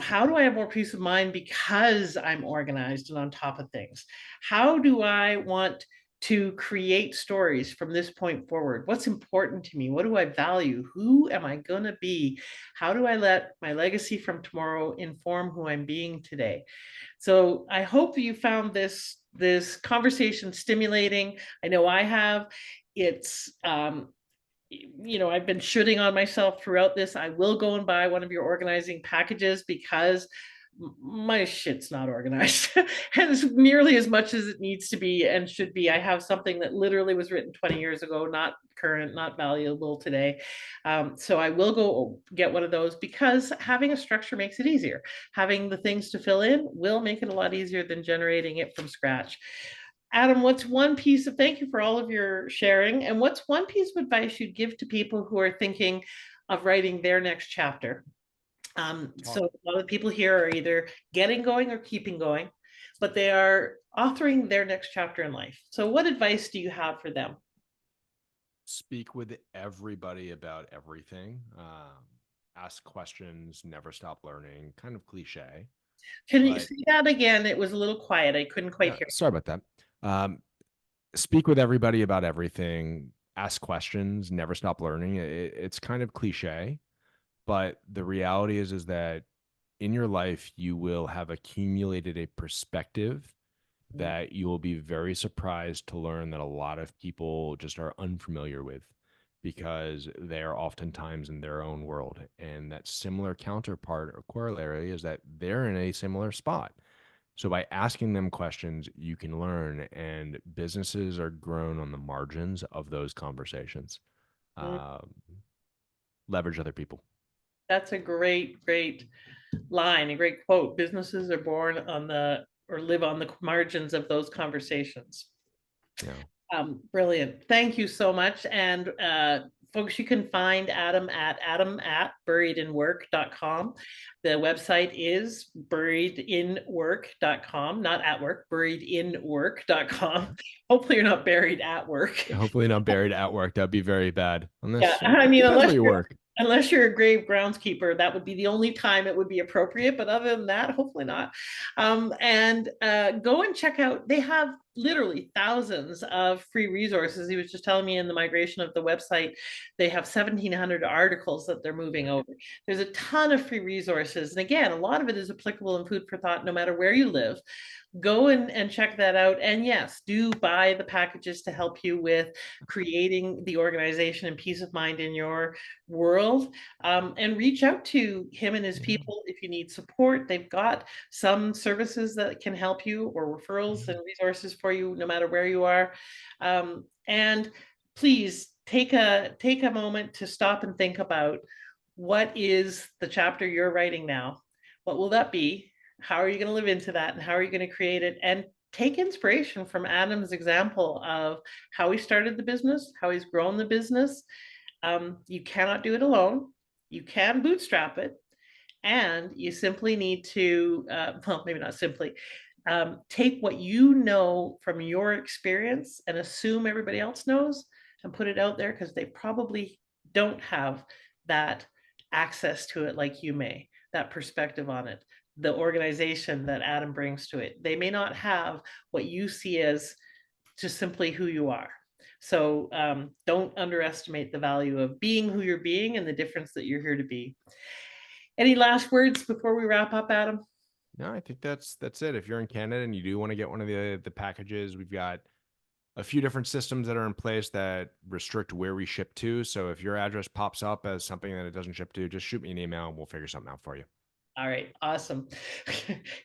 A: How do I have more peace of mind because I'm organized and on top of things? How do I want to create stories from this point forward? What's important to me? What do I value? Who am I going to be? How do I let my legacy from tomorrow inform who I'm being today? So I hope you found this conversation stimulating. I know I have. It's I've been shooting on myself throughout this. I will go and buy one of your organizing packages because my shit's not organized as nearly as much as it needs to be and should be. I have something that literally was written 20 years ago, not current, not valuable today. So I will go get one of those because having a structure makes it easier. Having the things to fill in will make it a lot easier than generating it from scratch. Adam, what's one piece of, thank you for all of your sharing, and what's one piece of advice you'd give to people who are thinking of writing their next chapter?
B: Talk.
A: So a lot of people here are either getting going or keeping going, but they are authoring their next chapter in life. So what advice do you have for them?
B: Speak with everybody about everything. Ask questions, never stop learning. Kind of cliche,
A: Can you
B: but
A: say that again? It was a little quiet. I couldn't quite
B: yeah,
A: hear.
B: sorry about that. Um, Speak with everybody about everything. Ask questions, never stop learning. It's kind of cliche, but the reality is that in your life you will have accumulated a perspective that you will be very surprised to learn that a lot of people just are unfamiliar with, because they are oftentimes in their own world. And that similar counterpart or corollary is that they're in a similar spot. So by asking them questions, you can learn, and businesses are grown on the margins of those conversations.
A: Mm,
B: Um, Leverage other people.
A: that's a great line, a great quote. Businesses are born on the or live on the margins of those conversations.
B: You know,
A: Brilliant. Thank you so much. And folks, you can find Adam at buriedinwork.com. The website is buriedinwork.com, not at work, buriedinwork.com. Hopefully you're not buried at work.
B: Hopefully not buried at work. That'd be very bad.
A: Yeah,
B: Unless
A: I mean,
B: depends where you work.
A: unless you're a grave groundskeeper, that would be the only time it would be appropriate. But other than that, hopefully not. And go and check out, they have literally thousands of free resources. He was just telling me in the migration of the website, they have 1,700 articles that they're moving over. There's a ton of free resources. And again, a lot of it is applicable and food for thought, no matter where you live. Go and check that out. And yes, do buy the packages to help you with creating the organization and peace of mind in your world. And reach out to him and his people if you need support. They've got some services that can help you, or referrals and resources for you, no matter where you are. And please take a moment to stop and think about, what is the chapter you're writing now? What will that be? How are you going to live into that? And how are you going to create it? And take inspiration from Adam's example of how he started the business, how he's grown the business. You cannot do it alone. You can bootstrap it. And you simply need to, well, maybe not simply, take what you know from your experience and assume everybody else knows, and put it out there, because they probably don't have that access to it like you may, that perspective on it, the organization that Adam brings to it. They may not have what you see as just simply who you are. So don't underestimate the value of being who you're being and the difference that you're here to be. Any last words before we wrap up, Adam?
B: No, I think that's it. If you're in Canada and you do want to get one of the packages, we've got a few different systems that are in place that restrict where we ship to. So if your address pops up as something that it doesn't ship to, just shoot me an email and we'll figure something out for you.
A: All right, awesome.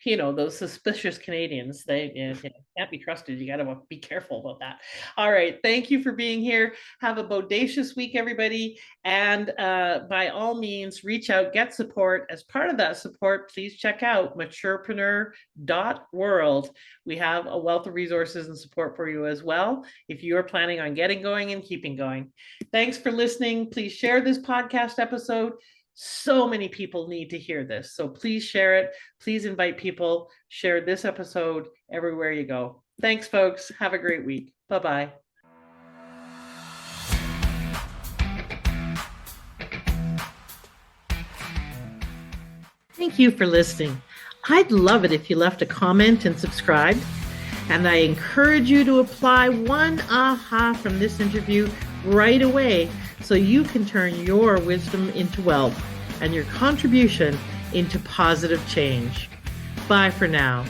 A: You know, those suspicious Canadians, they can't be trusted. You got to be careful about that. All right, thank you for being here. Have a bodacious week, everybody. And by all means, reach out, get support. As part of that support, please check out maturepreneur.world. We have a wealth of resources and support for you as well, if you are planning on getting going and keeping going. Thanks for listening. Please share this podcast episode. So many people need to hear this. So please share it. Please invite people. Share this episode everywhere you go. Thanks, folks. Have a great week. Bye-bye. Thank you for listening. I'd love it if you left a comment and subscribed. And I encourage you to apply one aha from this interview right away, so you can turn your wisdom into wealth and your contribution into positive change. Bye for now.